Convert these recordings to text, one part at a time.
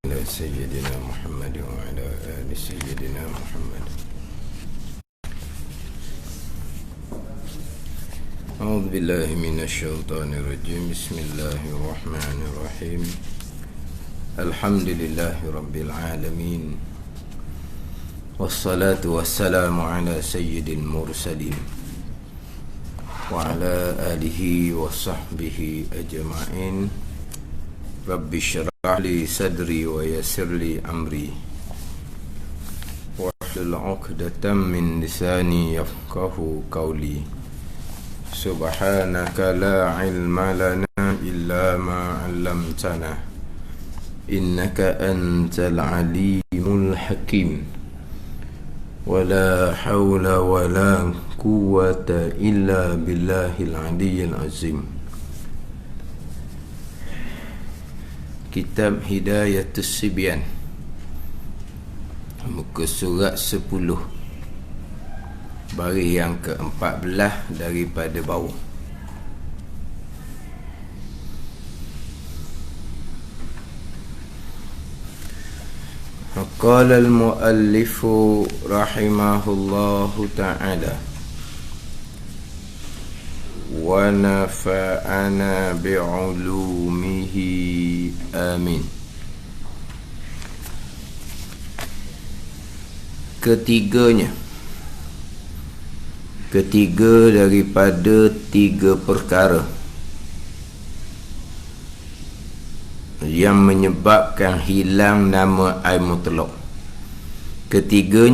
على سيدنا محمد وعلى آل سيدنا محمد. أعوذ بالله من الشيطان الرجيم. بسم الله الرحمن الرحيم. الحمد لله رب العالمين، والصلاة والسلام على سيد المرسلين وعلى آله وصحبه أجمعين. رب اشرح لي صدري ويسر لي أمري واحلل عقدة من لساني يفقه قولي. سبحانك لا علم لنا إلا ما علمتنا إنك أنت العليم الحكيم. ولا حول ولا قوة إلا بالله العلي العظيم. Kitab Hidayatus Sibyan, muka surat 10, baris yang ke-14 daripada bawah. Qala al-muallif rahimahullahu ta'ala wa nafa'ana bi'ulumihi amin. Ketiga daripada 3 perkara yang menyebabkan hilang nama ain mutlaq. Ketiga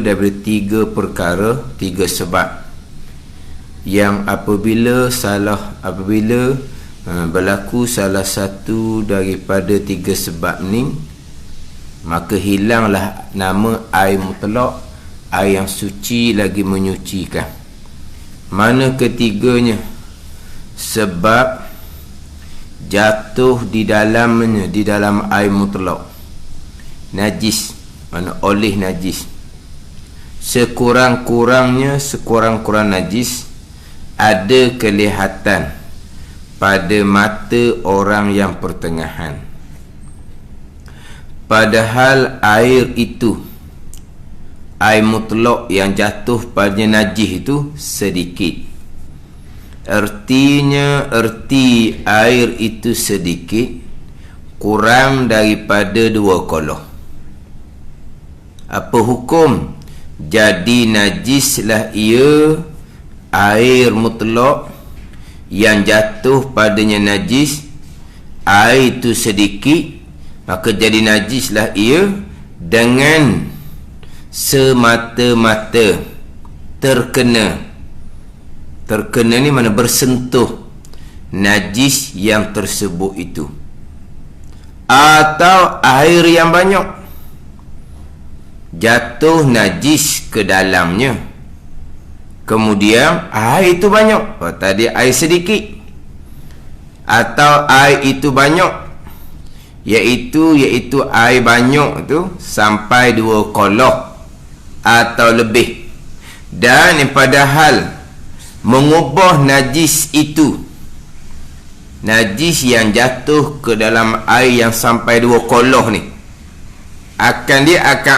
daripada 3 perkara, 3 sebab yang apabila berlaku salah satu daripada 3 sebab ni, maka hilanglah nama air mutlaq, air yang suci lagi menyucikan. Mana ketiganya? Sebab jatuh di dalam air mutlaq najis, mana oleh najis. Sekurang-kurang najis ada kelihatan pada mata orang yang pertengahan, padahal air mutlaq yang jatuh pada najis itu sedikit. Erti air itu sedikit, kurang daripada 2 koloh. Apa hukum? Jadi najislah ia air mutlaq yang jatuh padanya najis. Air itu sedikit, maka jadi najislah ia dengan semata-mata terkena ni mana bersentuh najis yang tersebut itu, atau air yang banyak jatuh najis ke dalamnya, kemudian air itu banyak. Tadi air sedikit, atau air itu banyak, iaitu air banyak tu sampai 2 koloh atau lebih, dan padahal mengubah najis itu, najis yang jatuh ke dalam air yang sampai 2 koloh ni, akan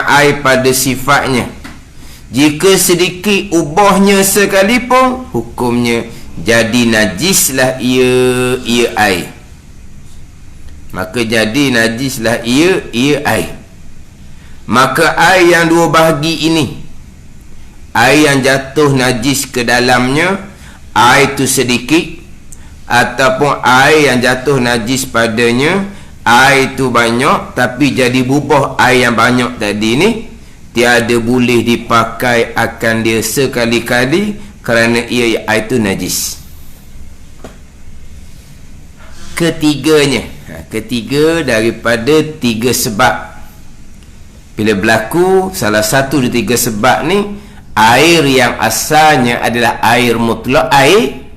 air pada sifatnya. Jika sedikit ubahnya sekalipun, hukumnya jadi najislah ia air. Maka jadi najislah ia air. Maka air yang 2 bahagi ini, air yang jatuh najis ke dalamnya, air itu sedikit, ataupun air yang jatuh najis padanya, air itu banyak, tapi jadi bubah air yang banyak tadi ni, tiada boleh dipakai akan dia sekali-kali, kerana air itu najis. Ketiga daripada 3 sebab. Bila berlaku salah satu dari 3 sebab ni, air yang asalnya adalah air mutlaq, air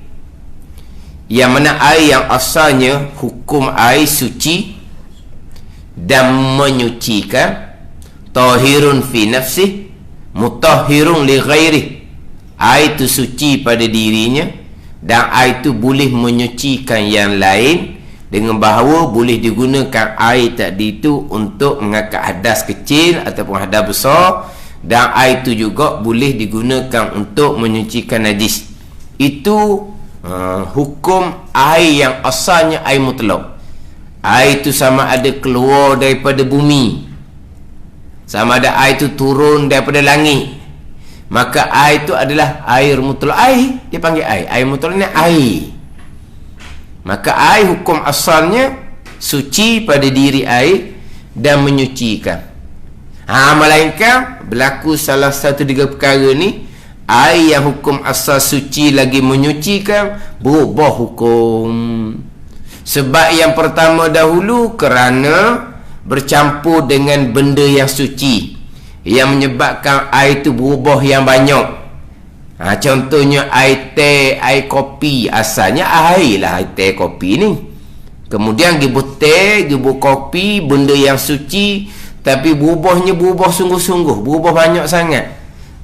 yang mana air yang asalnya hukum air suci dan menyucikan, tahirun fi nafsih, mutahhirun li ghairih. Air itu suci pada dirinya, dan air itu boleh menyucikan yang lain, dengan bahawa boleh digunakan air tadi itu untuk mengangkat hadas kecil ataupun hadas besar, dan air itu juga boleh digunakan untuk menyucikan najis. Itu hukum air yang asalnya air mutlak. Air itu sama ada keluar daripada bumi, sama ada air itu turun daripada langit, maka air itu adalah air mutlak. Air dia panggil air. Air mutlak ni air. Maka air hukum asalnya suci pada diri air dan menyucikan. Melainkan berlaku salah satu tiga perkara ni, air yang hukum asal suci lagi menyucikan, berubah hukum. Sebab yang pertama dahulu kerana bercampur dengan benda yang suci, yang menyebabkan air itu berubah yang banyak. Contohnya air teh, air kopi. Asalnya air lah air teh, kopi ni. Kemudian gibur teh, gibur kopi, benda yang suci, tapi berubahnya berubah sungguh-sungguh, berubah banyak sangat.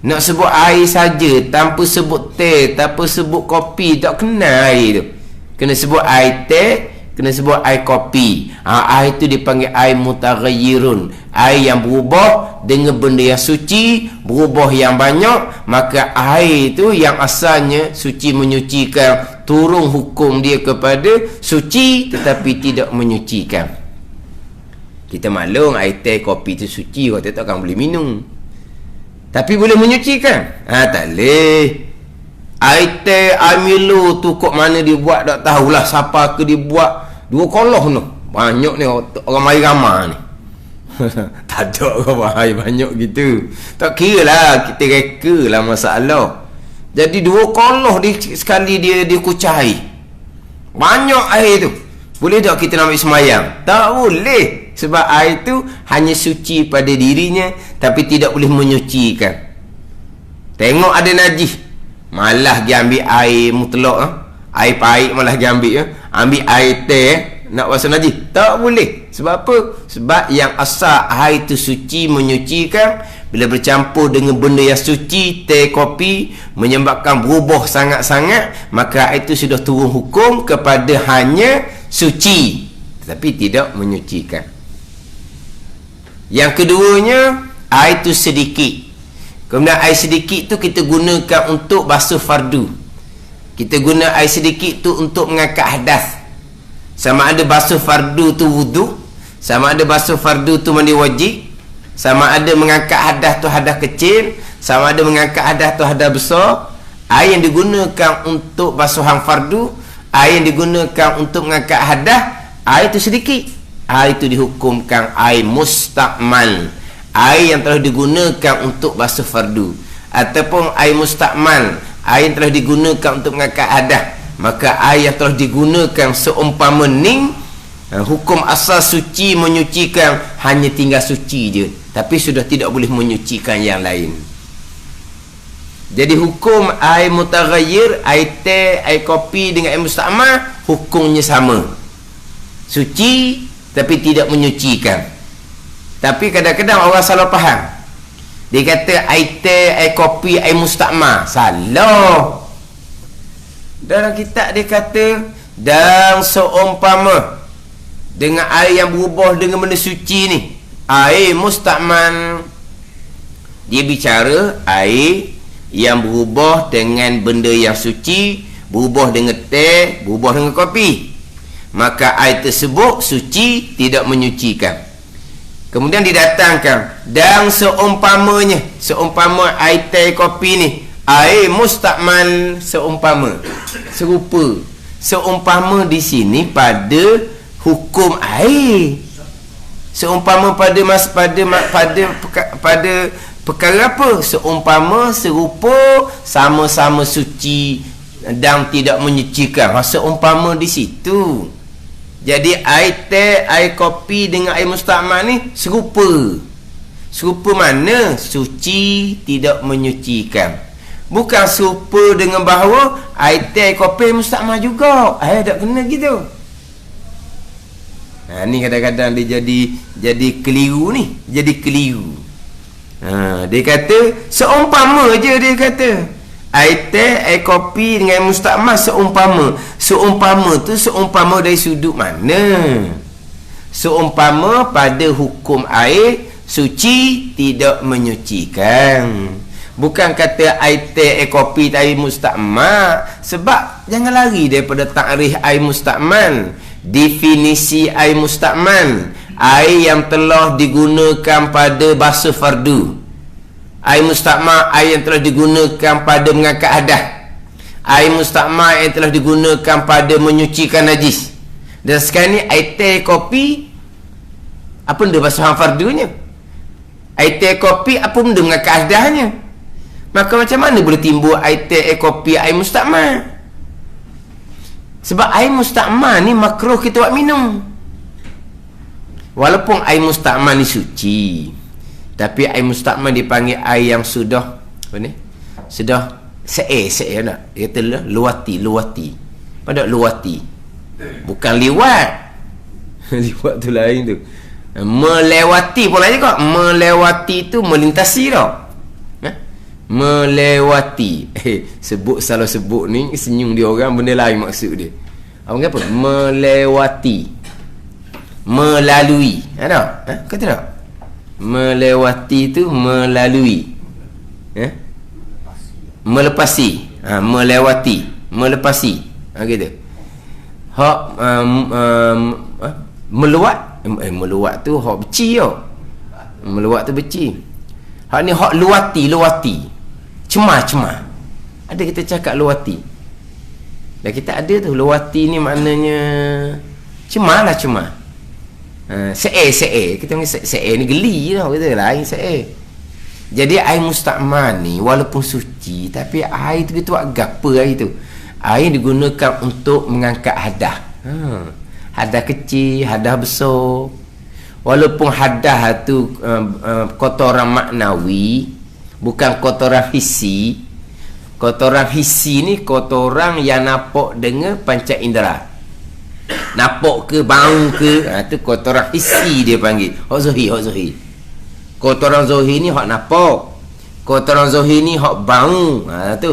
Nak sebut air saja tanpa sebut teh, tanpa sebut kopi, tak kena air tu. Kena sebut air teh, kena sebut air kopi. Air itu dipanggil air mutaghayyirun, air yang berubah dengan benda yang suci, berubah yang banyak. Maka air itu yang asalnya suci menyucikan, turun hukum dia kepada suci tetapi tidak menyucikan. Kita maklum air teh, kopi itu suci, kita takkan boleh minum, tapi boleh menyucikan. Tak boleh. Air teh, air Milo tu kok mana dibuat tak tahulah, siapa ke dibuat. 2 koloh tu banyak ni orang mari ramai ni. Tak ada orang mari banyak gitu, tak kira lah, kita reka lah masalah. Jadi 2 koloh sekali dia kucah air, banyak air tu. Boleh tak kita nak ambil semayang? Tak boleh. Sebab air tu hanya suci pada dirinya tapi tidak boleh menyucikan. Tengok ada najis, malah dia ambil air mutlak, air pahit malah dia ambil, ambil air teh nak basuh najis. Tak boleh. Sebab apa? Sebab yang asal air itu suci menyucikan. Bila bercampur dengan benda yang suci, teh, kopi, menyebabkan berubah sangat-sangat, maka air itu sudah turun hukum kepada hanya suci tetapi tidak menyucikan. Yang keduanya, air itu sedikit. Kemudian air sedikit tu kita gunakan untuk basuh fardu. Kita guna air sedikit tu untuk mengangkat hadas. Sama ada basuh fardu tu wuduk, sama ada basuh fardu tu mandi wajib, sama ada mengangkat hadas tu hadas kecil, sama ada mengangkat hadas tu hadas besar. Air yang digunakan untuk basuhan fardu, air yang digunakan untuk mengangkat hadas, air itu sedikit. Air itu dihukumkan air mustakmal, air yang telah digunakan untuk basuh fardu, ataupun air mustakmal, air yang telah digunakan untuk mengangkat hadas. Maka air yang telah digunakan seumpama ning, hukum asal suci menyucikan, hanya tinggal suci je, tapi sudah tidak boleh menyucikan yang lain. Jadi hukum air mutaghayyir, air teh, air kopi dengan air mustakmal, hukumnya sama, suci tapi tidak menyucikan. Tapi kadang-kadang orang salah faham. Dia kata air teh, air kopi, air mustakmal. Salah. Dalam kitab dia kata, dan seumpama dengan air yang berubah dengan benda suci ni, air mustakmal. Dia bicara air yang berubah dengan benda yang suci, berubah dengan teh, berubah dengan kopi, maka air tersebut suci, tidak menyucikan. Kemudian didatangkan, dan seumpamanya, seumpama air teh, kopi ni, air mustakmal seumpama, serupa. Seumpama di sini pada hukum air. Seumpama pada perkara apa? Seumpama, serupa, sama-sama suci dan tidak menyucikan. Seumpama di situ. Jadi air teh, air kopi dengan air mustakmal ni serupa. Serupa mana? Suci, tidak menyucikan. Bukan serupa dengan bahawa air teh, kopi, mustakmal juga. Tak kena gitu. Ni kadang-kadang dia jadi keliru ni. Jadi keliru. Dia kata seumpama je, dia kata Air teh, air kopi dengan mustakmal seumpama tu seumpama dari sudut mana? Seumpama pada hukum air suci tidak menyucikan. Bukan kata air teh, air kopi, air mustakmal. Sebab jangan lari daripada takrif air mustakmal. Definisi air mustakmal, air yang telah digunakan pada basuh fardu. Air mustakmal, air yang telah digunakan pada mengangkat hadas. Air mustakmal yang telah digunakan pada menyucikan najis. Dan sekarang ni air teh, kopi, apa benda basuhan fardunya? Air teh, kopi, apa benda mengangkat hadasnya? Maka macam mana boleh timbul air teh, air kopi, air mustakmal? Sebab air mustakmal ni makruh kita buat minum. Walaupun air mustakmal ni suci, tapi air mustakmal dipanggil air yang sudah apa ni? Sudah se'er nak. Dia kata luwati. Pada luwati. Bukan liwat. Liwat tu lain tu. Melewati pun lain kok. Melewati tu melintasi tau. Melewati. Salah sebut ni senyum dia orang, benda lain maksud dia. Apa? Melewati, melalui. Ada? Kata tak? Melewati tu melalui. Melepasi. Melewati, melepasi. Gitu. Hak meluat. Meluat tu hak beci tau. Meluat tu beci. Hak ni hak luwati. Cemah. Ada kita cakap luwati. Dan kita ada tu luwati ni maknanya cemah. Se'er. Kita panggil se'er ni geli tau. Kita lain se'er. Jadi air mustakmal ni walaupun suci, tapi air tu kita buat gapa air tu? Air digunakan untuk mengangkat hadas. Hadas kecil, hadas besar. Walaupun hadas tu kotoran maknawi, bukan kotoran hisi. Kotoran hisi ni kotoran yang nampak dengan panca indera. Nampak ke, bau ke, tu kotoran hisi dia panggil. Hak zahir. Kotoran zahir ni hak nampak. Kotoran zahir ni hak bau. Tu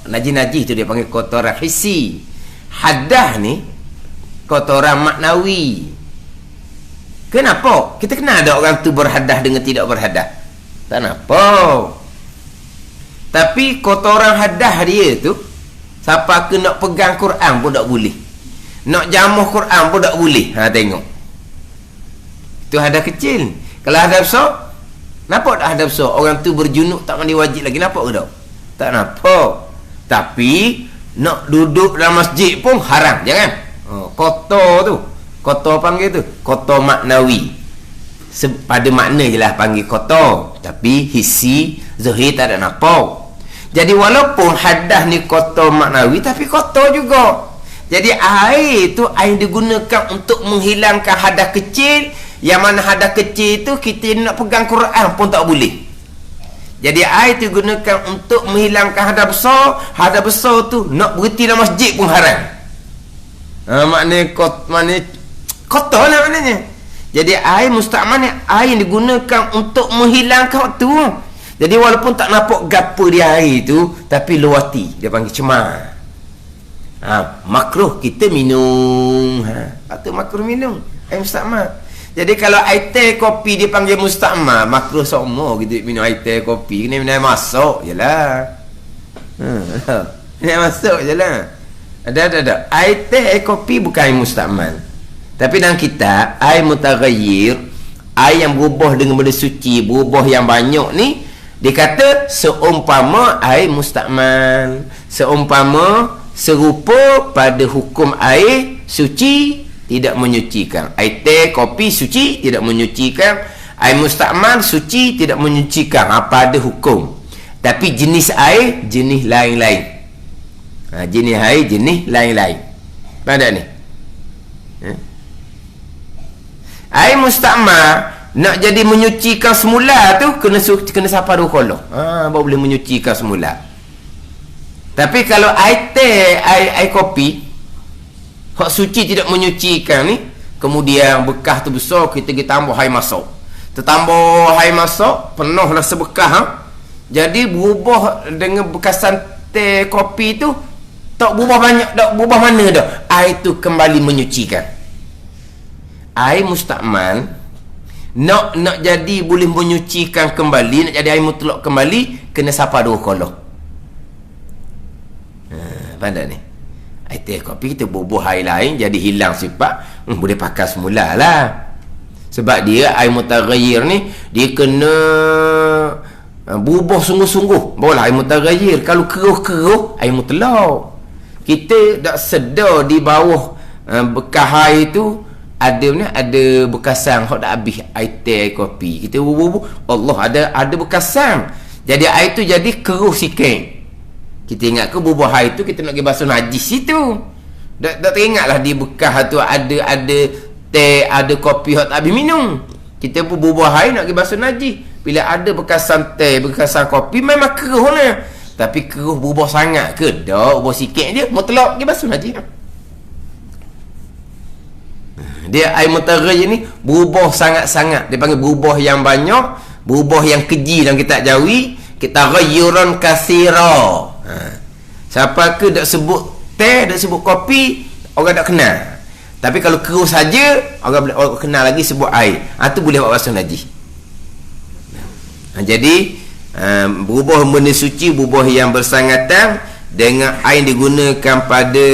najis tu dia panggil kotoran hisi. Hadas ni kotoran maknawi. Kenapa? Kita kenal ada orang tu berhadas dengan tidak berhadas? Tak nampak. Tapi kotoran hadas dia tu, siapa ke nak pegang Quran pun tak boleh. Nak jamuh Quran pun tak boleh. Tengok. Itu hadas kecil. Kalau hadas besar, nampak tak hadas besar? Orang tu berjunuk tak mandi wajib lagi. Nampak ke tak? Tak nampak. Tapi nak duduk dalam masjid pun haram. Jangan. Kotor tu. Kotor panggil tu kotor maknawi. Pada makna je lah panggil kotor. Tapi hisi, zahir tak ada nampak. Jadi walaupun hadas ni kotor maknawi, tapi kotor juga. Jadi air tu air digunakan untuk menghilangkan hadas kecil. Yang mana hadas kecil tu kita nak pegang Quran pun tak boleh. Jadi air tu digunakan untuk menghilangkan hadas besar. Hadas besar tu nak berhenti dalam masjid pun haram. Maknanya kotor lah maknanya. Jadi air mustakmal ni air yang digunakan untuk menghilangkan waktu. Jadi walaupun tak nampak gapo dia air tu, tapi luwati, dia panggil cemah. Makruh kita minum. Atau makruh minum air mustakmal. Jadi kalau air teh, kopi dia panggil mustakmal, makruh semua kita minum air teh, kopi. Kena minum air masuk je lah. Air masuk je lah. Ada. Air teh, air kopi bukan air mustakmal. Tapi dalam kitab air mutaghayyir, air yang berubah dengan benda suci, berubah yang banyak ni, dia kata seumpama air mustakmal, seumpama serupa pada hukum air suci tidak menyucikan. Air teh, kopi suci tidak menyucikan. Air mustakmal suci tidak menyucikan. Pada hukum. Tapi jenis air jenis lain-lain. Jenis air jenis lain-lain. Pada ni. Air mustakmal nak jadi menyucikan semula tu kena sapa dua kolah. Baru boleh menyucikan semula. Tapi kalau air teh, air kopi, hak suci tidak menyucikan ni, kemudian bekas tu besar, kita tambah air masuk. Tertambah air masuk, penuhlah sebekah. Jadi berubah dengan bekasan teh kopi tu tak berubah banyak, tak berubah mana dah. Air tu kembali menyucikan. Air mustakmal nak jadi boleh menyucikan kembali, nak jadi air mutlak kembali, kena sapa 2 kolah. Pandai ni. Air teh kopi kita bubuh air lain jadi hilang sifat, boleh pakai semula lah. Sebab dia air mutaghayyir ni dia kena berubah sungguh-sungguh barulah air mutaghayyir. Kalau keruh-keruh air mutlak. Kita tak sedar di bawah bekas air tu ada bekasan hok dak habis air teh air kopi. Kita bubuh Allah ada bekasan. Jadi air tu jadi keruh sikit. Kita ingat ke bubuh air tu kita nak pergi basuh najis situ. Tak teringatlah di bekas tu ada teh, ada kopi hok tak habis minum. Kita pun bubuh air nak pergi basuh najis. Bila ada bekasan teh, bekasan kopi memang keruh lah. Tapi keruh berubah sangat ke? Tak, berubah sikit je mutlak pergi basuh najis. Dia air mutaghayyir ni berubah sangat-sangat. Dia panggil berubah yang banyak, berubah yang keji dalam kitab Jawi, kita ghayyuran katsira. Siapa ke tak sebut teh, tak sebut kopi, orang tak kenal. Tapi kalau keruh saja, orang kenal lagi sebut air. Tu boleh buat basuh najis. Jadi berubah benda suci, berubah yang bersangatan dengan air digunakan pada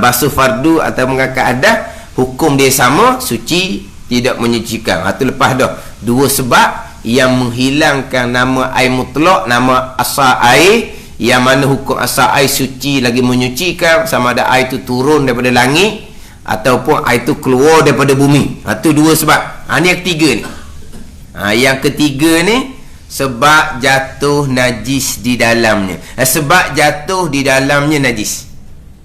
basuh fardu atau mengangkat hadas, hukum dia sama, suci, tidak menyucikan. Itu lepas dah 2 sebab yang menghilangkan nama air mutlak, nama asal air, yang mana hukum asal air suci lagi menyucikan, sama ada air itu turun daripada langit ataupun air itu keluar daripada bumi. Itu 2 sebab. Ini yang ketiga ni. Yang ketiga ni sebab jatuh najis di dalamnya. Sebab jatuh di dalamnya najis.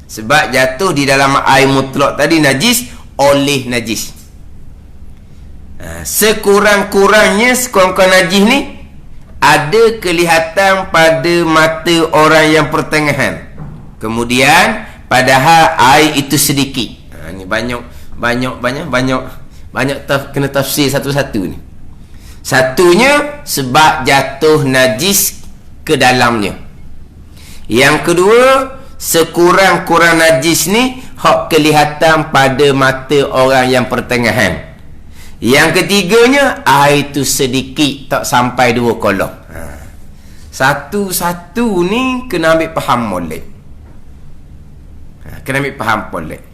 Sebab jatuh di dalam air mutlak tadi najis oleh najis. Sekurang-kurangnya najis ni ada kelihatan pada mata orang yang pertengahan. Kemudian padahal air itu sedikit. Ni banyak kena tafsir satu-satu ni. Satunya sebab jatuh najis ke dalamnya. Yang kedua, sekurang-kurang najis ni hak kelihatan pada mata orang yang pertengahan. Yang ketiganya, air tu sedikit, tak sampai 2 kolah. Satu-satu ni kena ambil faham molek. Kena ambil faham molek.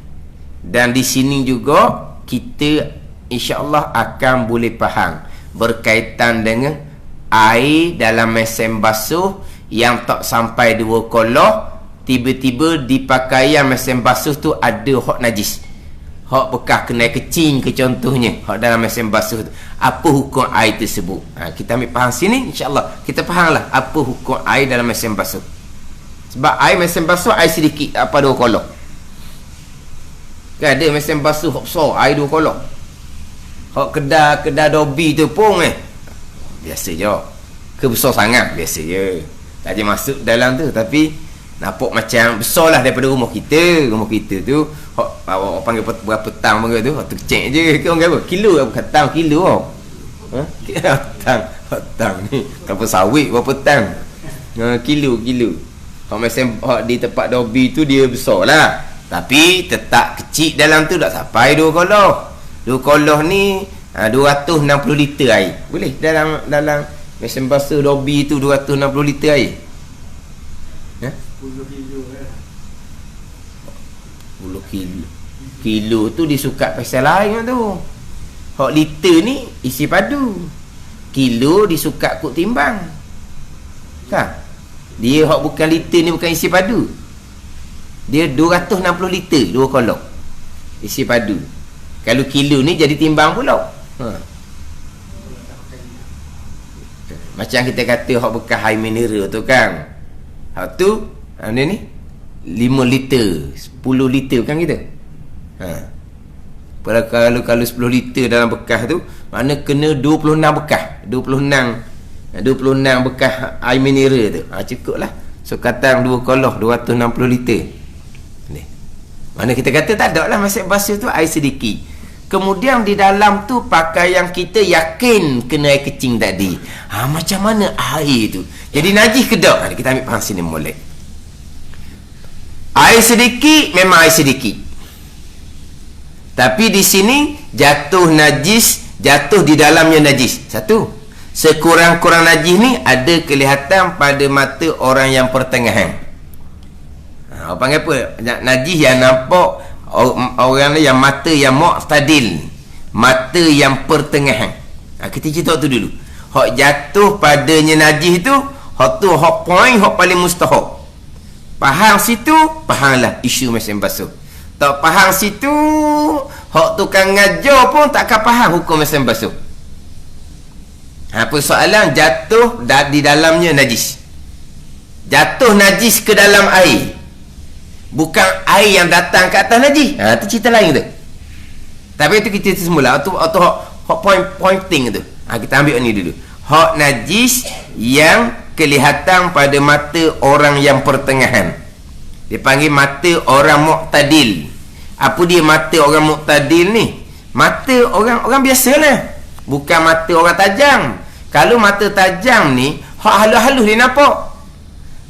Dan di sini juga kita insya-Allah akan boleh faham berkaitan dengan air dalam mesin basuh yang tak sampai 2 kolah, tiba-tiba di pakaian mesin basuh tu ada hak najis, hak bekas kena kecing ke contohnya, hak dalam mesin basuh tu. Apa hukum air tersebut? Kita ambil faham sini, insya-Allah kita fahamlah apa hukum air dalam mesin basuh. Sebab air mesin basuh air sedikit, apa 2 kolah. Kan ada mesin basuh hak besar air 2 kolah. Hak kedai dobi tu pun biasa je. Kebesar sangat biasa je. Tak ada masuk dalam tu, tapi nampak macam besar lah daripada rumah kita. Rumah kita tu awak panggil berapa tang panggil tu? Tu kecil je ke orang apa? Kilo apa tang kilo tang ni. Kapal sawit berapa tang? Kilo. Hak mesin hak di tempat dobi tu dia besar lah. Tapi tetap kecil dalam tu tak sampai 2 kolah. 2 kolah ni 260 liter air. Boleh dalam mesin basuh dobi tu 260 liter air. 10 kilo tu disukat pasal lain tu. Hak liter ni isi padu. Kilo disukat kut timbang. Kan? Dia hak bukan liter ni bukan isi padu. Dia 260 liter 2 kolah isi padu. Kalau kilo ni jadi timbang pula. Macam kita kata hak bekas air mineral tu kan. Hak tu ni 5 liter, 10 liter kan kita. Kalau 10 liter dalam bekas tu, mana kena 26 bekas. 26 bekas air mineral tu. Cukup lah. So kata 2 kolah 260 liter. Ni. Mana kita kata tak ada lah mesin basuh tu air sedikit. Kemudian di dalam tu pakaian kita yakin kena air kecing tadi. Macam mana air tu? Jadi najis ke tak? Kita ambil faham sini molek. Air sedikit memang air sedikit. Tapi di sini jatuh najis, jatuh di dalamnya najis. Satu. Sekurang-kurang najis ni ada kelihatan pada mata orang yang pertengahan. Orang panggil apa? Najis yang nampak orang yang mata yang mu'tadil, mata yang pertengahan. Kita cerita tu dulu. Hak jatuh padanya najis tu, hak tu hak point, hak paling mustahab. Faham situ, fahamlah isu mesin basuh. Tak faham situ, hak tukang ngajar pun takkan faham hukum mesin basuh. Persoalan jatuh di dalamnya najis. Jatuh najis ke dalam air, bukan air yang datang ke atas najis. Itu cerita lain tu. Tapi itu kita semula tu hak pointing tu. Kita ambil ni dulu. Hak najis yang kelihatan pada mata orang yang pertengahan. Dia panggil mata orang mu'tadil. Apa dia mata orang mu'tadil ni? Mata orang biasalah. Bukan mata orang tajam. Kalau mata tajam ni, hak halus-halus dia nampak.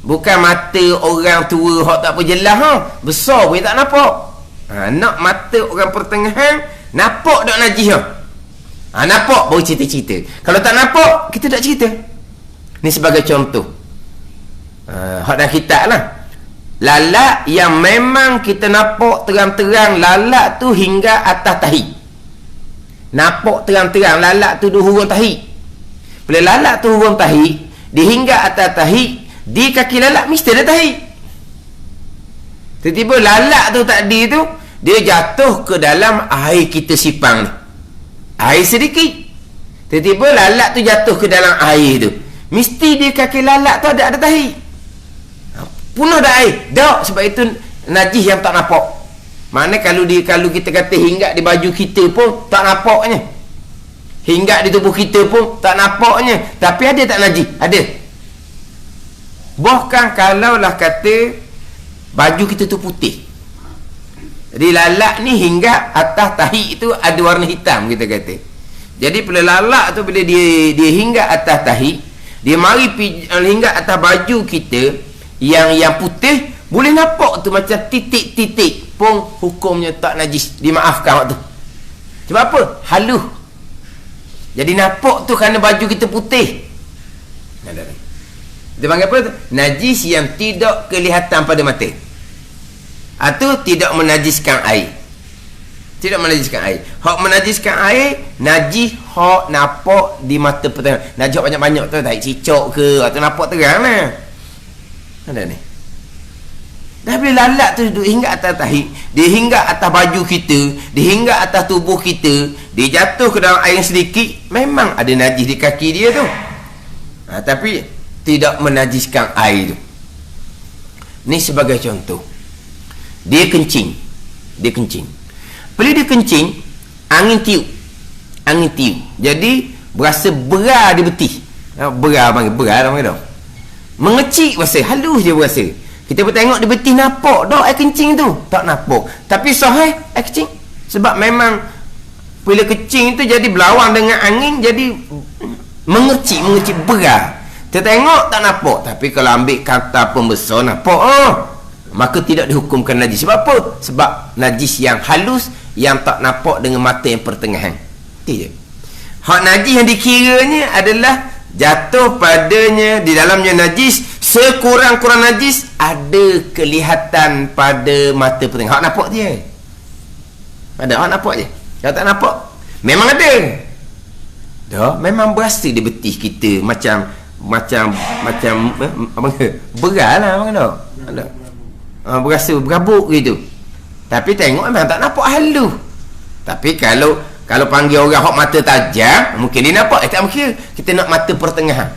Bukan mata orang tua hak tak apa jelas ha. Besar pun tak nampak. Nak mata orang pertengahan, nampak tak najis ha. Nampak baru cerita-cerita. Kalau tak nampak, kita tak cerita. Ni sebagai contoh. Hak dalam kitab lah. Lalat yang memang kita nampak terang-terang, lalat tu hingga atas tahi. Nampak terang-terang lalat tu hurung tahi. Bila lalat tu hurung tahi, dia hingga atas tahi, di kaki lalat mesti ada tahi. Tiba-tiba lalat tu tadi tu, dia jatuh ke dalam air kita sipang ni. Air sedikit. Tiba-tiba lalat tu jatuh ke dalam air tu, mesti di kaki lalat tu ada tahi. Penuh dah air. Tak, sebab itu najis yang tak nampak. Mana kalau kita kata hinggap di baju kita pun tak nampaknya. Hinggap di tubuh kita pun tak nampaknya. Tapi ada tak najis? Ada. Bahkan kalaulah kata baju kita tu putih. Jadi lalat ni hinggap atas tahi itu ada warna hitam kita kata. Jadi bila lalat tu bila dia hinggap atas tahi, dia mari hinggap atas baju kita yang putih, boleh nampak tu macam titik-titik pun hukumnya tak najis, dimaafkan waktu. Sebab apa? Halus. Jadi nampak tu kerana baju kita putih. Dia panggil apa tu? Najis yang tidak kelihatan pada mata. Itu tidak menajiskan air. Tidak menajiskan air. Hak menajiskan air, najis hak nampak di mata pertama. Najis banyak-banyak tu, tak cicak ke, atau nampak terang lah. Ada ni. Dah bila lalat tu duduk hingga atas tahi, dia hingga atas baju kita, dia hingga atas tubuh kita, dia jatuh ke dalam air sedikit, memang ada najis di kaki dia tu. Tapi tidak menajiskan air tu. Ni sebagai contoh. Dia kencing. Bila dia kencing, angin tiup. Jadi berasa berar di betih. Berar panggil dah. Mengecik berasa, halus je berasa. Kita pun tengok di betih nampak dah air kencing tu. Tak nampak. Tapi sahih air kencing. Sebab memang bila kencing tu jadi berlawan dengan angin, jadi mengecik berar. Kita tengok tak nampak. Tapi kalau ambil kata pembesar nampak. Maka tidak dihukumkan najis. Sebab apa? Sebab najis yang halus, yang tak nampak dengan mata yang pertengahan. Itu je. Hak najis yang dikiranya adalah jatuh padanya, di dalamnya najis, sekurang-kurang najis, ada kelihatan pada mata pertengahan. Hak nampak je. Hak nampak je. Kalau tak nampak, memang ada. Dah, memang berasa di betih kita macam apa berat lah abang dah. Ada. Berasa berabuk gitu. Tapi tengok memang tak nampak halus. Tapi kalau panggil orang hok mata tajam, mungkin dia nampak. Tak mungkin. Kita nak mata pertengahan.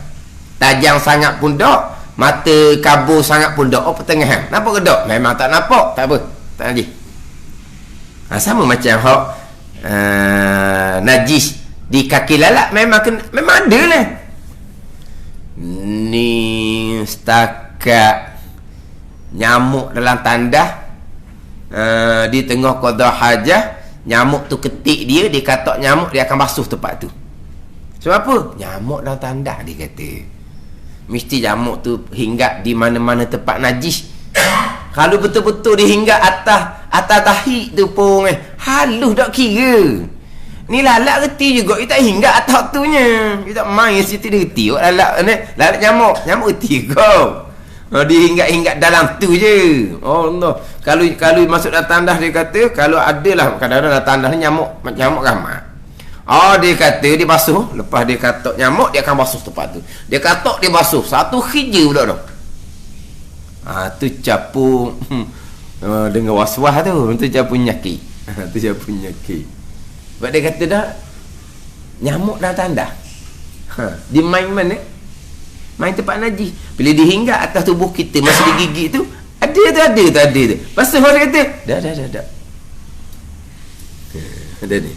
Tajam sangat pun tak, mata kabur sangat pun tak. Pertengahan. Nampak ke tak? Memang tak nampak. Tak apa. Tak najis. Sama macam hok najis di kaki lalat, memang ada lah. Ni setakat nyamuk dalam tandas, di tengah qada hajah, nyamuk tu ketik dia katak nyamuk, dia akan basuh tempat tu. Sebab apa? Nyamuk dalam tandas, dia kata mesti nyamuk tu hinggap di mana-mana tempat najis. Kalau betul-betul dia hingga atas tahi tu pun halus tak kira. Ni lalat reti juga, dia tak hingga atas tunya. Dia tak main situ dia reti. Lalat nyamuk reti kau. Dia hingga dalam tu je. Oh Allah. Kalau masuk dalam tandas dia kata, kalau adalah kadang-kadang dalam tandas ni nyamuk ramai. Oh, dia kata dia basuh, lepas dia katok nyamuk dia akan basuh tempat tu. Dia katok dia basuh. Satu hija pula dah. Tu capu dengan was-was tu. Tu capu nyaki. Tu capu nyaki. Sebab dia kata dah nyamuk dalam tandas. Dia main mana? Main tempat najis. Bila dia hingga atas tubuh kita masih digigit tu, ada tu. Pasal orang kata, dah. Ada ni.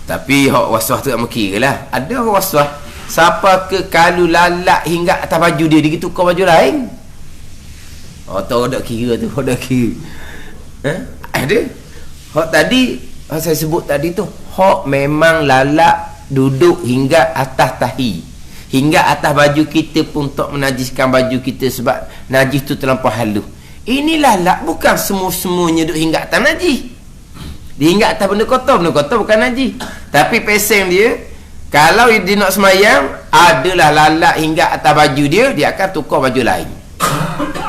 Tapi hak waswas tu tak mekira lah. Ada orang waswas. Siapa ke kalau lalat hingga atas baju dia tukar baju lain? Oh, tahu tak kira tu. Hak tak kira. Ada. Hak tadi, saya sebut tadi tu, hak memang lalat duduk hingga atas tahi, hingga atas baju kita pun tak menajiskan baju kita sebab najis tu terlampau halus. Ini lalat bukan semua-semuanya duduk hingga atas najis. Dia hingga atas benda kotor bukan najis. Tapi pesen dia, kalau dia nak semayang, adalah lalat hingga atas baju dia akan tukar baju lain.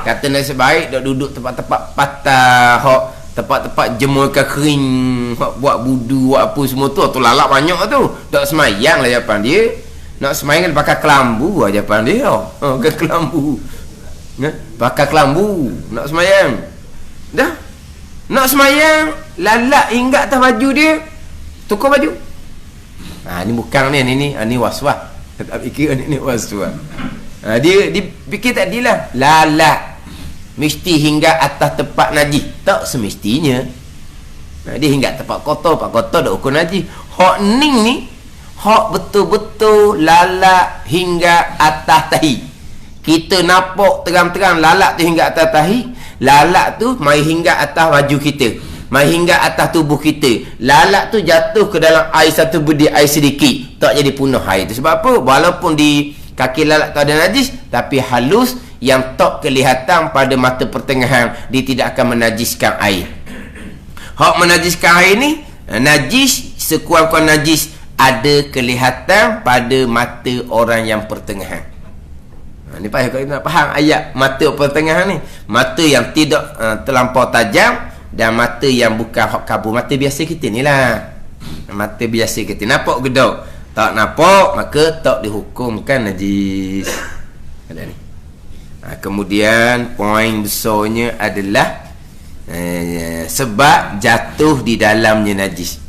Kata nasib baik duk duduk tempat-tempat patah, tempat-tempat jemurkan kering, buat budu, buat apa semua tu lalat banyak tu. Tak semayang lah jawapan dia. Nak semayang pakai kelambu lah jawapan dia. Pakai kelambu. Pakai kelambu nak semayang. Dah. Nak semayang, lalat hingga atas baju dia, tukar baju. Ni bukan ni was-was. Tak fikir ni was-was. Dia fikir tadilah lalat mesti hingga atas tempat najis. Tak semestinya. Dia hingga tempat kotor dah ukur najis. Hak ni hak betul-betul lalat hingga atas tahi. Kita nampak terang-terang lalat tu hingga atas tahi. Lalat tu mai hingga atas baju kita, mai hingga atas tubuh kita. Lalat tu jatuh ke dalam air satu budi air sedikit, tak jadi punah air tu. Sebab apa? Walaupun di kaki lalat tu ada najis, tapi halus yang tak kelihatan pada mata pertengahan, dia tidak akan menajiskan air. Hak menajiskan air ni, najis sekurang-kurang najis ada kelihatan pada mata orang yang pertengahan. Ni payah kalau nak faham ayat mata pertengahan ni. Mata yang tidak terlampau tajam dan mata yang bukan hak kabur. Mata biasa kita ni lah. Mata biasa kita. Nampak gedok? Tak nampak, maka tak dihukumkan najis. Ada ni. Kemudian poin besarnya adalah sebab jatuh di dalamnya najis.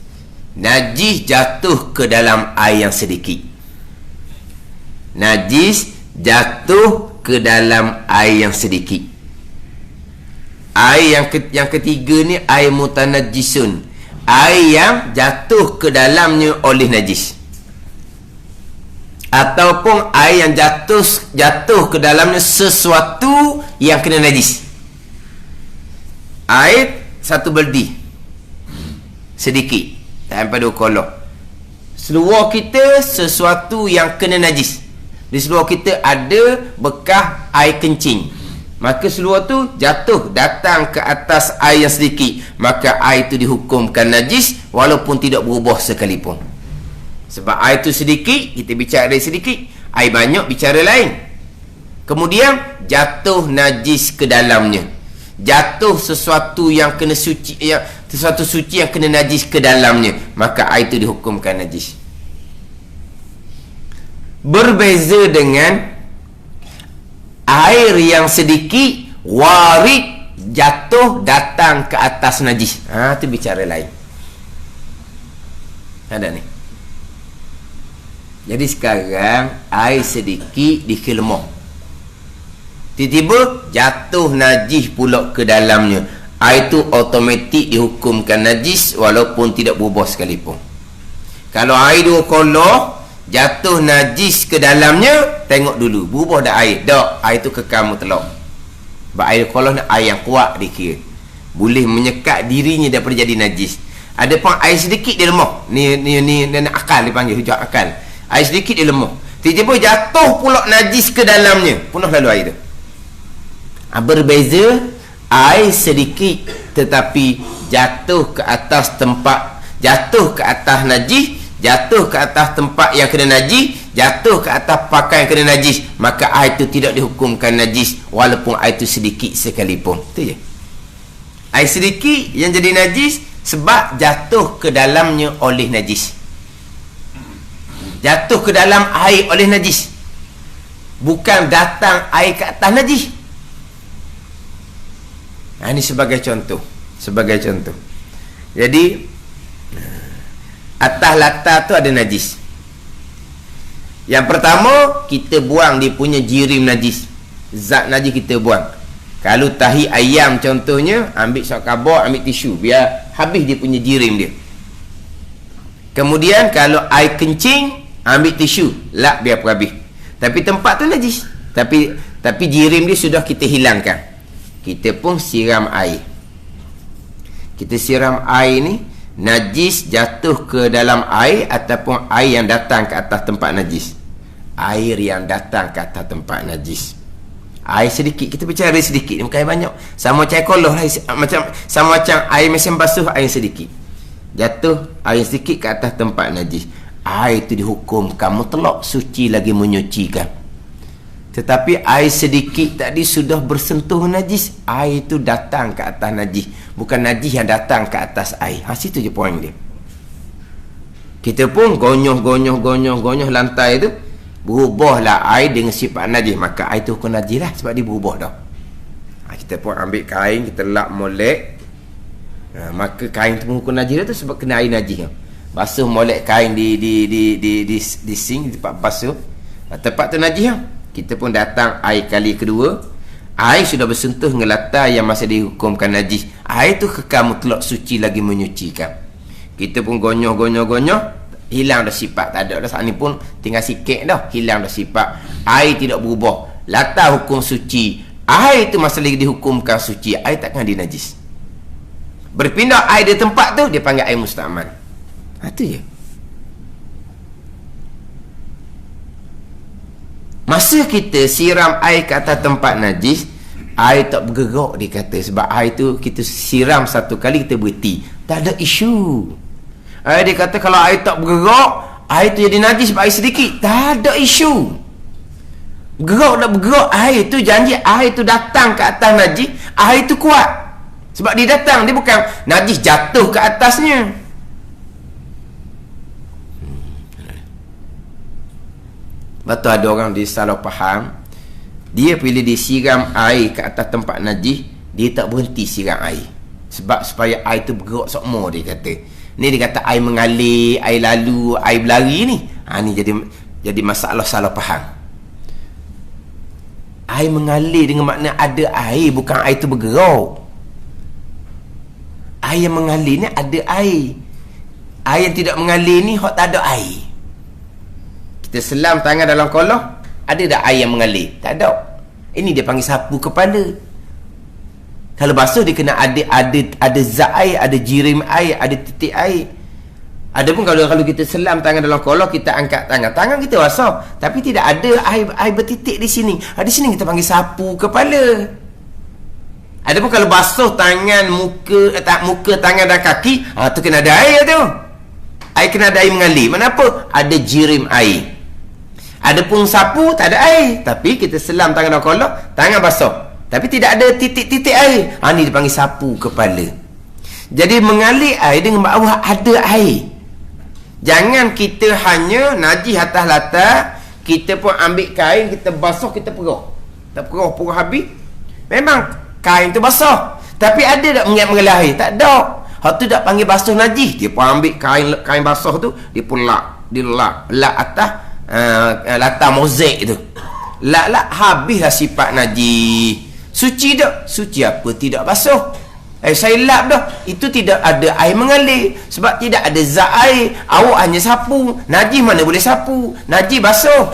Najis jatuh ke dalam air yang sedikit. Najis jatuh ke dalam air yang sedikit. Air yang ketiga ni air mutanajjisun, air yang jatuh ke dalamnya oleh najis, ataupun air yang jatuh ke dalamnya sesuatu yang kena najis. Air satu berdi sedikit tak sampai 2 kolok. Seluar kita sesuatu yang kena najis. Di seluar kita ada bekas air kencing, maka seluar tu jatuh datang ke atas air yang sedikit, maka air itu dihukumkan najis walaupun tidak berubah sekalipun. Sebab air itu sedikit, kita bicara air sedikit, air banyak bicara lain. Kemudian jatuh najis ke dalamnya, jatuh sesuatu yang kena suci, sesuatu suci yang kena najis ke dalamnya, maka air itu dihukumkan najis. Berbeza dengan air yang sedikit warid jatuh datang ke atas najis. Itu bicara lain. Ada ni. Jadi sekarang air sedikit dikelemah, tiba-tiba jatuh najis pula ke dalamnya. Air itu automatik dihukumkan najis walaupun tidak berubah sekalipun. Kalau air 2 kolor jatuh najis ke dalamnya, tengok dulu berubah dah air. Tak, air tu kekal mutlak. Sebab air kolor ni air yang kuat dikira, boleh menyekat dirinya daripada jadi najis. Ada pun air sedikit dia lemah. Ni akal dipanggil, hujah akal. Air sedikit dia lemah. tiba-tiba jatuh pula najis ke dalamnya, penuh lalu air tu. Berbeza, air sedikit tetapi jatuh ke atas tempat, jatuh ke atas najis, jatuh ke atas tempat yang kena najis, jatuh ke atas pakaian yang kena najis, maka air itu tidak dihukumkan najis walaupun air itu sedikit sekalipun. Itu je. Air sedikit yang jadi najis sebab jatuh ke dalamnya oleh najis. Jatuh ke dalam air oleh najis, bukan datang air ke atas najis. Ini sebagai contoh. Sebagai contoh. Jadi atas latar tu ada najis. Yang pertama, kita buang dia punya jirim najis. Zat najis kita buang. Kalau tahi ayam contohnya, ambil sok kabur, ambil tisu, biar habis dia punya jirim dia. Kemudian kalau air kencing, ambil tisu, lap biar habis. Tapi tempat tu najis. Tapi jirim dia sudah kita hilangkan. Kita pun siram air. Kita siram air ni, najis jatuh ke dalam air ataupun air yang datang ke atas tempat najis. Air yang datang ke atas tempat najis. Air sedikit, kita bicara air sedikit, bukan air banyak. Sama macam air koloh, sama macam air mesin basuh, air sedikit. Jatuh air sedikit ke atas tempat najis. Air itu dihukumkan mutlak suci lagi menyucikan. Tetapi air sedikit tadi sudah bersentuh najis, air itu datang ke atas najis, bukan najis yang datang ke atas air. Situ je poin dia. Kita pun gonyoh lantai tu, berubahlah air dengan sifat najis, maka air tu hukum najis lah sebab dia berubah dah. Kita pun ambil kain, kita lap molek, maka kain tu hukum najis dah tu sebab kena air najis. Basuh molek kain di sink, di tempat basuh, tempat tu najis lah. Kita pun datang air kali kedua, air sudah bersentuh dengan latar yang masih dihukumkan najis, air tu kekal mutlak suci lagi menyucikan. Kita pun gonyoh, hilang dah sifat, tak ada dah. Saat ni pun tinggal sikit dah, hilang dah sifat, air tidak berubah, latar hukum suci, air tu masih lagi dihukumkan suci, air takkan dinajis. Berpindah air di tempat tu, dia panggil air musta'mal. Itu je. Masa kita siram air ke atas tempat najis, air tak bergerak, dia kata. Sebab air tu kita siram satu kali, kita berhenti, tak ada isu. Dia kata kalau air tak bergerak, air tu jadi najis sebab air sedikit, tak ada isu. Bergerak tak bergerak, air tu janji air tu datang ke atas najis, air tu kuat. Sebab dia datang, dia bukan najis jatuh ke atasnya. Betul ada orang dia salah faham. Dia bila dia siram air ke atas tempat najis, dia tak berhenti siram air. Sebab supaya air tu bergerak sokmo, dia kata. Ni dia kata air mengalir, air lalu, air berlari ni. Ni jadi masalah salah faham. Air mengalir dengan makna ada air, bukan air tu bergerak. Air yang mengalir ni ada air. Air yang tidak mengalir ni hak tak ada air. Kita selam tangan dalam koloh, ada tak air yang mengalir? Tak ada. Ini dia panggil sapu kepala. Kalau basuh dia kena ada zat air, ada jirim air, ada titik air. Adapun kalau kita selam tangan dalam koloh, kita angkat tangan kita basah, tapi tidak ada air bertitik di sini. Di sini kita panggil sapu kepala. Adapun kalau basuh tangan, muka, tangan dan kaki, tu kena ada air tu. Air kena ada air mengalir. Kenapa? Ada jirim air. Adapun sapu tak ada air, tapi kita selam tangan dalam koloh, tangan basah, tapi tidak ada titik-titik air. Ni dipanggil sapu kepala. Jadi mengalir air dengan bawah ada air. Jangan kita hanya najis atas latar, kita pun ambil kain, kita basuh, kita perah. Tak perah habis. Memang kain tu basah, tapi ada tak mengalir air? Tak ada. Hak tu tak panggil basuh najis. Dia pun ambil kain basah tu, dia pun lap atas latar mozaik tu. Lak habislah sifat najis. Suci tak? Suci apa? Tidak basuh. Saya lap dah, itu tidak ada air mengalir sebab tidak ada zat air. Awak hanya sapu. Najis mana boleh sapu? Najis basuh.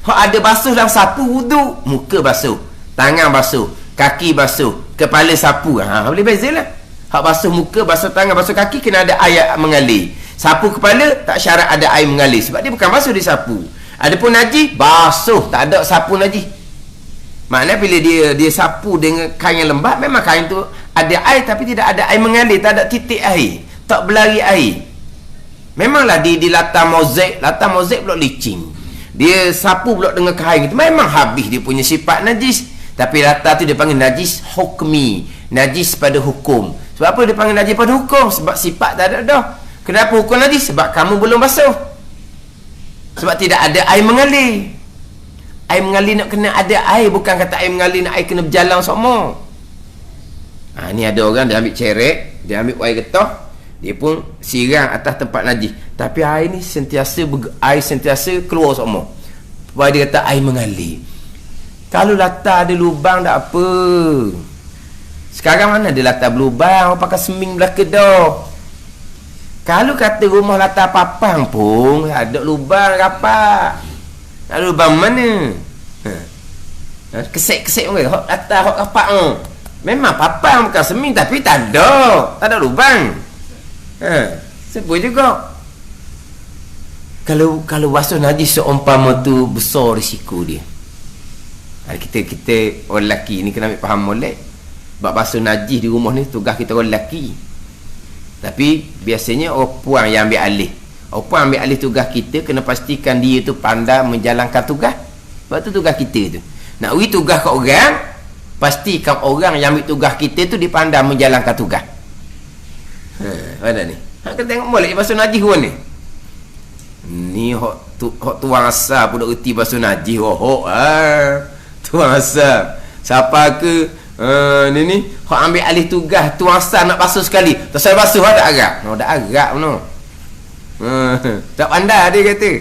Hak ada basuh dalam sapu wuduk. Muka basuh, tangan basuh, kaki basuh, kepala sapu. Boleh bezalah. Hak basuh muka, basuh tangan, basuh kaki, kena ada air mengalir. Sapu kepala tak syarat ada air mengalir sebab dia bukan basuh, dia sapu. Adapun najis basuh, tak ada sapu najis. Maknanya bila dia sapu dengan kain yang lembab, memang kain tu ada air tapi tidak ada air mengalir, tak ada titik air, tak berlari air. Memanglah di latar mozaik pula licin. Dia sapu pula dengan kain itu, memang habis dia punya sifat najis. Tapi latar tu dia panggil najis hukmi, najis pada hukum. Sebab apa dia panggil najis pada hukum? Sebab sifat tak ada dah. Kenapa hukum najis? Sebab kamu belum basuh. Sebab tidak ada air mengalir. Air mengalir nak kena ada air, bukan kata air mengalir nak air kena berjalan semua. Ni ada orang dia ambil cerek, dia ambil air getah, dia pun sirang atas tempat najis. Tapi air ni air sentiasa keluar semua. Sebab dia kata air mengalir. Kalau latar ada lubang tak apa. Sekarang mana ada latar berlubang, orang pakai seming belaka dah. Kalau kata rumah latar papang pun ada lubang rapat. Ada lubang mana? Kesek-kesek pun kata latar hok rapat tu. Memang papang bukan seming, tapi tak ada lubang. Sebut juga. Kalau basuh najis seumpama tu besar risiko dia. Kita orang lelaki ni kena ambil faham molek. Sebab basuh najis di rumah ni tugas kita orang lelaki. Tapi biasanya orang puan yang ambil alih. Orang puan ambil alih tugas kita, kena pastikan dia tu pandai menjalankan tugas. Sebab tu tugas kita tu. Nak beri tugas kat orang, pastikan orang yang ambil tugas kita tu dipandai menjalankan tugas. Mana ni? Kita tengok molek basuh najis pun ni. Ni hok tuang asal pun dah reti basuh najis. Tuang asal. Siapa ke ni hok ambil alih tugas tuang asal nak basuh sekali. Tak saya basuh tak agak. Tak agak no. Tak pandai dia kata.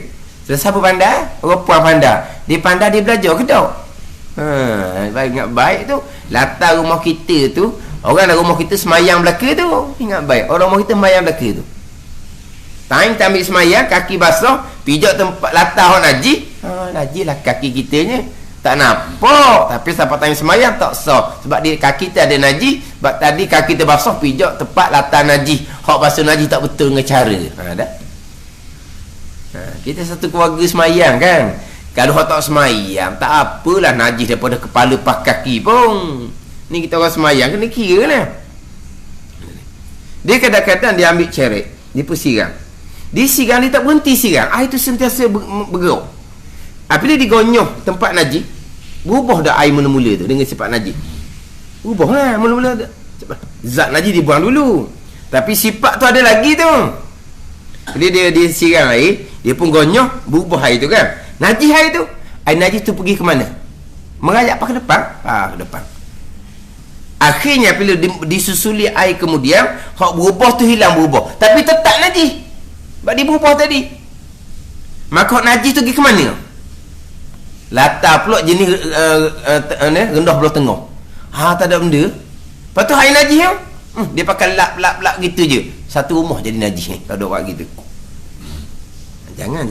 Siapa pandai? Orang puan pandai. Dia pandai, dia belajar ke tak? Ingat baik tu. Latar rumah kita tu, orang dalam rumah kita semayang belaka tu. Ingat baik, orang rumah kita semayang belaka tu. Time ambil semayang, kaki basah, pijak tempat latar orang najis. Najis lah kaki kitanya. Tak nampak. Tapi sampai time semayang tak sah. Sebab dia kaki kita ada najis. Sebab tadi kaki kita basah, pijak tempat latar najis. Hak basuh najis tak betul dengan cara. Dah. Kita satu keluarga semayang kan. Kalau hak tak semayang, tak apalah najis daripada kepala pas kaki pun. Ni kita orang semayang kena kira lah. Dia kadang-kadang dia ambil cerek, dia pun sirang. Dia sirang, dia tak berhenti sirang. Air tu sentiasa bergerak. Apabila digonyoh tempat najis, berubah dah air mula-mula tu dengan sifat najis. Berubah lah mula-mula. Zat najis dibuang dulu. Tapi sifat tu ada lagi tu. Bila dia sirang air, dia pun gonyoh, berubah air tu kan. Najis air tu, air najis tu pergi ke mana? Merayap ke depan? Ke depan. Akhirnya bila disusuli air kemudian, hak berubah tu hilang berubah. Tapi tetap najis. Sebab dia berubah tadi. Maka hak najis tu pergi ke mana? Latar pula jenis rendah belah tengah. Tak ada benda. Lepas tu air najis tu, dia pakai lap gitu je. Satu rumah jadi najis ni. Tak ada orang gitu. Jangan.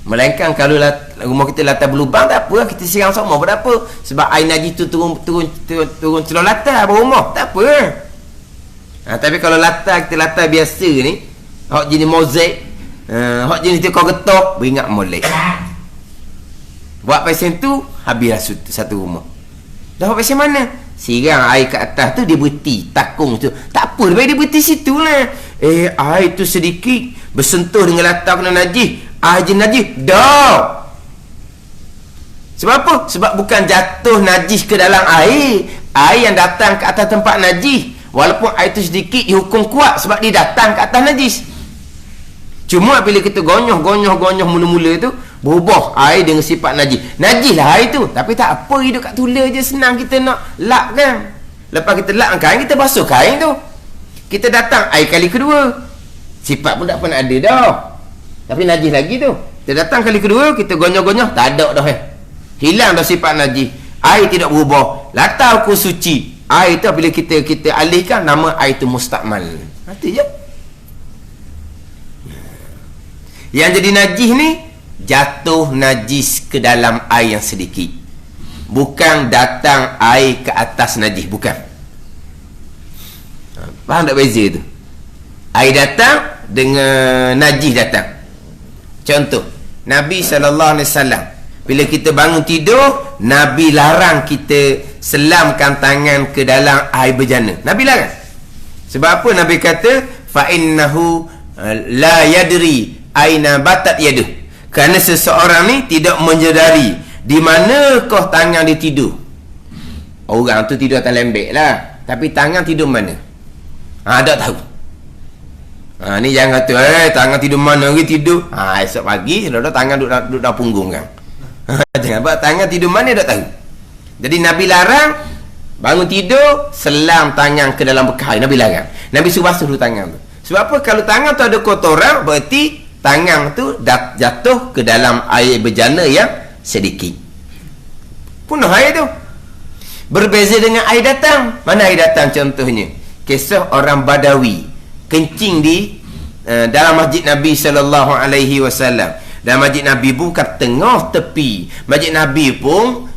Melainkan kalau rumah kita latar berlubang, tak apa, kita siram semua, berapa? Sebab air najis tu turun celor latar berumah, tak apa. Tapi kalau latar kita latar biasa ni, hak jenis mozaik, hak jenis dia kau getok, beringat molek. Buat pasien tu, habislah satu rumah. Dah buat pasien mana? Siram air ke atas tu, dia berhenti takung tu. Tak apa, dia berhenti situ lah. Air tu sedikit bersentuh dengan latar kena najis. Air najis dah. Sebab apa? Sebab bukan jatuh najis ke dalam air. Air yang datang ke atas tempat najis, walaupun air itu sedikit, dihukum kuat sebab dia datang ke atas najis. Cuma bila kita gonyoh mula-mula tu, berubah air dengan sifat najis. Najis lah air tu, tapi tak apa, hidup kat tulang je, senang kita nak lap kan. Lepas kita lap kain, kita basuh kain tu. Kita datang air kali kedua, sifat pun tak pernah ada dah, tapi najis lagi tu. Kita datang kali kedua, kita gonyoh-gonyoh, tak ada dah hilang dah sifat najis. Air tidak berubah, latar hukum suci. Air tu bila kita alihkan, nama air tu mustakmal. Hati je. Yang jadi najis ni, jatuh najis ke dalam air yang sedikit, bukan datang air ke atas najis, bukan. Faham tak beza tu? Air datang dengan najis datang. Contoh, Nabi SAW bila kita bangun tidur, Nabi larang kita selamkan tangan ke dalam air bejana. Nabi larang. Sebab apa Nabi kata fa innahu la yadri aina batat yaduh. Kerana seseorang ni tidak menyedari di manakah tangan dia tidur. Orang tu tidur atas lembek lah, tapi tangan tidur mana? Tak tahu. Ni jangan kata tangan tidur mana lagi tidur. Esok pagi dah tangan duduk dalam punggung kan. Jangan buat tangan tidur mana tak tahu. Jadi Nabi larang bangun tidur selam tangan ke dalam bekas. Nabi larang. Nabi suruh basuh tangan tu. Sebab apa? Kalau tangan tu ada kotoran, berarti tangan tu jatuh ke dalam air bejana yang sedikit. Punah air tu. Berbeza dengan air datang. Mana air datang contohnya? Kisah orang Badawi kencing di dalam masjid Nabi SAW. Dan masjid Nabi pun bukan tengah tepi. Masjid Nabi pun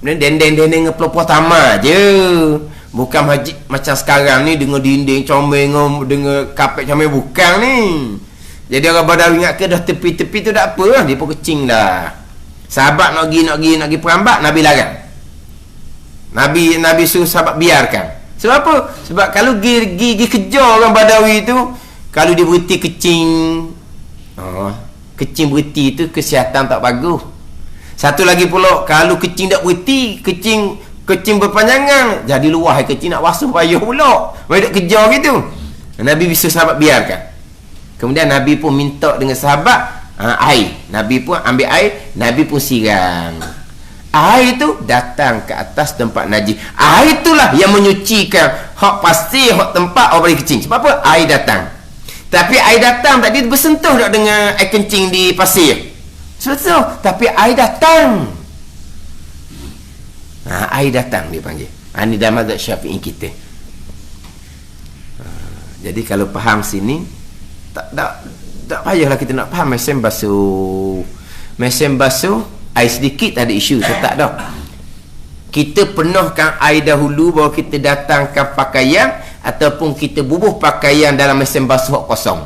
dendeng-dendeng ngeplopoh tamar je. Bukan masjid macam sekarang ni dengan dinding comel dengan kapet comel, bukan ni. Jadi orang Badawi ingat ke dah tepi-tepi tu tak apa lah, dia pun kecing dah. Sahabat nak pergi perambat, Nabi larang. Nabi suruh sahabat biarkan. Sebab apa? Sebab kalau gigi kejar orang Badawi tu, kalau dia berhenti kecing, kecing berhenti tu kesihatan tak bagus. Satu lagi pula, kalau kecing tak berhenti, kecing berpanjangan, jadi luar kecing nak basuh payah pula. Mereka duk kejar gitu. Nabi bisa sahabat biarkan. Kemudian Nabi pun minta dengan sahabat air. Nabi pun ambil air, Nabi pun siram. Air itu datang ke atas tempat najis. Air itulah yang menyucikan hak pasir, hak tempat orang kecing. Sebab apa? Air datang. Tapi air datang tadi bersentuh tak dengan air kencing di pasir. Betul. Tapi air datang. Air datang dia panggil. Ini dalam mazhab Syafi'i kita. Jadi kalau faham sini, tak payahlah kita nak faham mesin basuh. Mesin basuh air sedikit tak ada isu, tak dah. Kita penuhkan air dahulu baru kita datangkan pakaian, ataupun kita bubuh pakaian dalam mesin basuh kosong.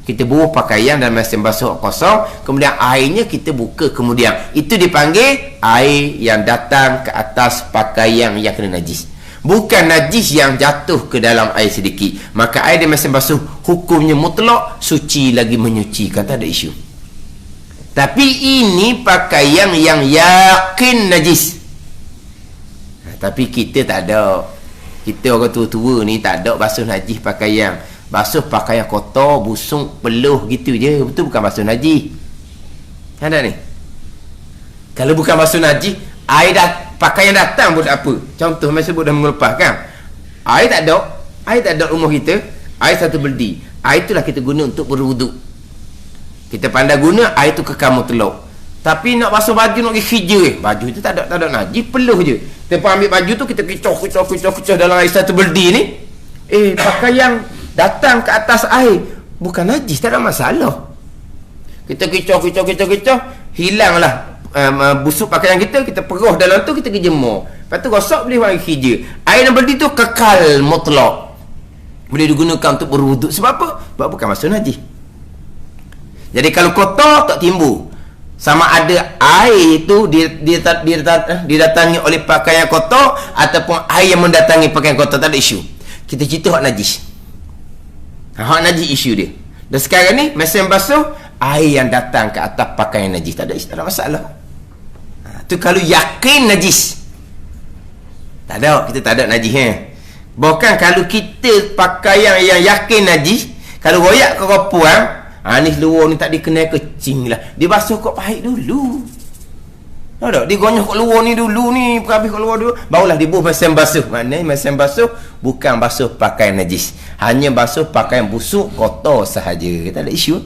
Kita bubuh pakaian dalam mesin basuh kosong, kemudian airnya kita buka kemudian. Itu dipanggil air yang datang ke atas pakaian yang kena najis. Bukan najis yang jatuh ke dalam air sedikit. Maka air di mesin basuh hukumnya mutlak, suci lagi menyucikan, tak ada isu. Tapi ini pakaian yang yakin najis. Tapi kita tak ada. Kita orang tua-tua ni tak ada basuh najis pakaian. Basuh pakaian kotor, busuk, peluh gitu je. Betul bukan basuh najis. Ada ni. Kalau bukan basuh najis, air pakaian datang pun tak apa. Contoh masa sebut dah melepaskan. Air tak ada. Air tak ada rumah kita. Air satu beldi. Air itulah kita guna untuk berwuduk. Kita pandai guna, air tu kekal mutlak. Tapi nak basuh baju, nak pergi kerja, baju tu tak ada najis, peluh je. Kita ambil baju tu, kita kecoh dalam air satu beldi ni. Pakaian datang ke atas air, bukan najis, tak ada masalah. Kita kecoh, hilanglah busuk pakaian kita peroh dalam tu, kita pergi jemur. Lepas tu gosok, boleh pergi kerja. Air dalam beldi tu kekal mutlak, boleh digunakan untuk berwuduk. Sebab apa? Sebab bukan basuh najis. Jadi kalau kotor tak timbul. Sama ada air itu didatangi oleh pakaian kotor ataupun air yang mendatangi pakaian kotor, tak ada isu. Kita cerita hak najis. Hak najis isu dia. Dan sekarang ni mesin basuh, air yang datang ke atas pakaian najis, tak ada masalah. Tu kalau yakin najis. Tak ada, kita tak ada najis Bahkan kalau kita pakaian yang yakin najis, kalau royak ke kopuan, ni luar ni tak dikenal kecing lah, dia basuh kat pahit dulu. Tak, dia gonyah kat luar ni dulu ni, habis kat luar dulu, barulah dibuh mesin basuh. Maknanya mesin basuh bukan basuh pakaian najis, hanya basuh pakaian busuk kotor sahaja, tak ada isu.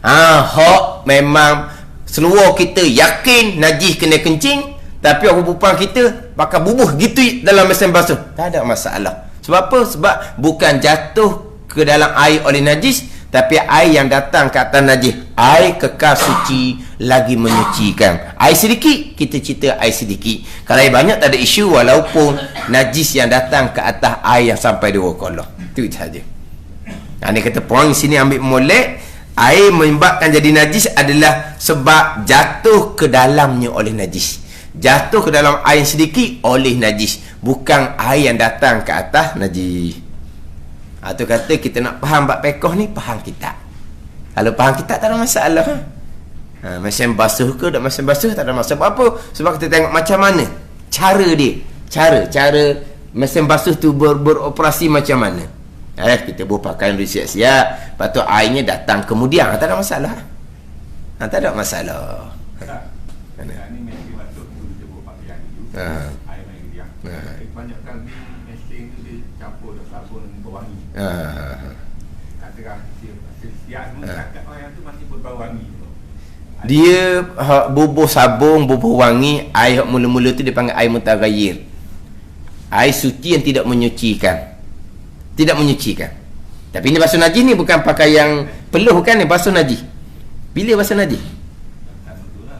Hak memang seluar kita yakin najis kena kencing, tapi orang perempuan kita bakal bubuh gitu dalam mesin basuh, tak ada masalah. Sebab apa? Sebab bukan jatuh ke dalam air oleh najis, tapi air yang datang ke atas najis, air kekal suci lagi menyucikan. Air sedikit, kita cerita air sedikit. Kalau air banyak tak ada isu, walaupun najis yang datang ke atas air yang sampai 2 kolah. Itu saja. Dia kata poin sini ambil molek, air menyebabkan jadi najis adalah sebab jatuh ke dalamnya oleh najis. Jatuh ke dalam air sedikit oleh najis, bukan air yang datang ke atas najis. Tu kata kita nak faham bab pekoh ni, faham kita. Kalau faham kita tak ada masalah. Mesin basuh ke tak mesin basuh tak ada masalah. Apa? Sebab kita tengok macam mana cara dia. Cara mesin basuh tu beroperasi macam mana. Kita buat pakaian siap-siap, lepas tu airnya datang kemudian, tak ada masalah. Tak ada masalah. Ni mesin basuh tu kita buat pakaian tu, air main dia. Kebanyakan mesin tu dia campur sabun berwangi. Katakan siap tu cakap orang tu masih berbau wangi. Dia bubuh sabun, bubuh wangi, air mula-mula tu dia panggil air mutaghayyir. Air suci yang tidak menyucikan. Tidak menyucikan. Tapi ini basuh najis ni bukan pakai yang peluh kan, ni basuh najis. Bila basuh najis?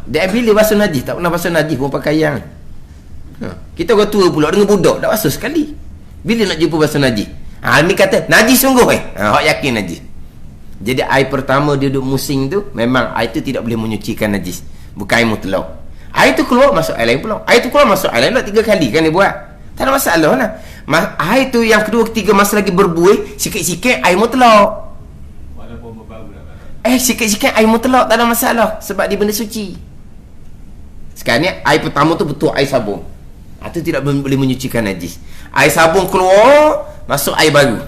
Dia bila basuh najis, tak pernah basuh najis pun pakai yang. Kita orang tua pula dengan budak dah basuh sekali. Bila nak jumpa basuh najis? Ni kata najis sungguh hak yakin najis. Jadi air pertama dia duduk musing tu, memang air tu tidak boleh menyucikan najis. Bukan air mutlak. Air tu keluar masuk air lain pula. Air tu keluar masuk air lain pula 3 kali kan dia buat. Tak ada masalah lah. Air tu yang kedua ketiga masa lagi berbuih, sikit-sikit air mutlak. Walaupun berbau dah. Sikit-sikit air mutlak tak ada masalah sebab dia benda suci. Sekarang ni air pertama tu betul air sabun. Tu tidak boleh menyucikan najis. Air sabun keluar, masuk air baru.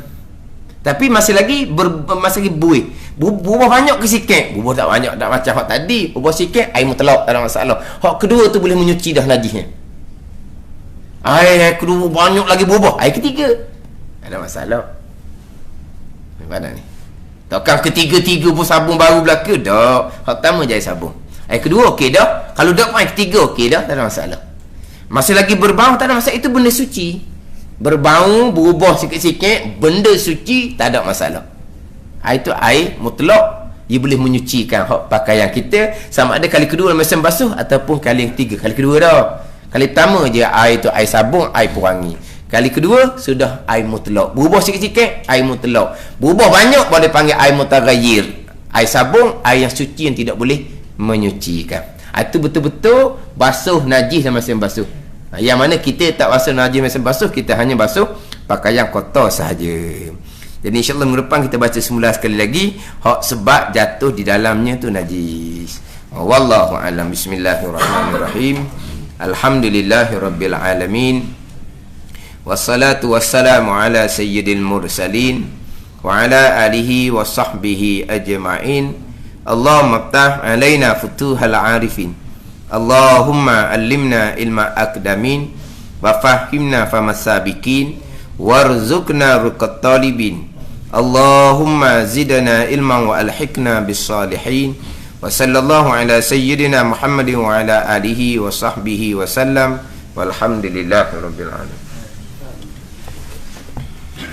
Tapi masih lagi masih lagi buih. Bubuh banyak ke sikit? Bubuh tak banyak, tak macam hak tadi. Bubuh sikit air mutlak tak ada masalah. Hak kedua tu boleh menyuci dah najisnya. Air kedua banyak lagi bubuh. Air ketiga ada masalah. Mana ni? Takkan ketiga-tiga pun sabun baru belaka dah. Hak pertama je air sabun. Air kedua okey dah. Kalau dah air ketiga okey dah, tak ada masalah. Masih lagi berbau tak ada masalah, itu benda suci. Berbau, berubah sikit-sikit, benda suci, tak ada masalah. Air tu air mutlak, dia boleh menyucikan hak pakaian kita, sama ada kali kedua mesin basuh ataupun kali yang ketiga. Kali kedua dah. Kali pertama je air tu air sabun, air pewangi. Kali kedua sudah air mutlak. Berubah sikit-sikit, air mutlak. Berubah banyak boleh panggil air mutaghayyir. Air sabun, air yang suci yang tidak boleh menyucikan. Itu betul-betul basuh najis dan mesin basuh. Yang mana kita tak basuh najis mesin basuh, kita hanya basuh pakaian kotor sahaja. Jadi insya-Allah minggu depan kita baca semula sekali lagi hak sebab jatuh di dalamnya tu najis. Wallahu a'lam. Bismillahirrahmanirrahim. Alhamdulillahirabbil alamin. Wassalatu wassalamu ala sayyidil mursalin wa ala alihi wa sahbihi ajma'in. Allahumma ftah alaina futuhal arifin. Allahumma allimna ilma akdamin wa fahimna famasabikin warzuqna ruqat talibin. Allahumma zidna ilman wa alhiqna bis salihin. Wa sallallahu ala sayyidina Muhammadin wa ala alihi wa sahbihi wa sallam. Walhamdulillahi rabbil alamin.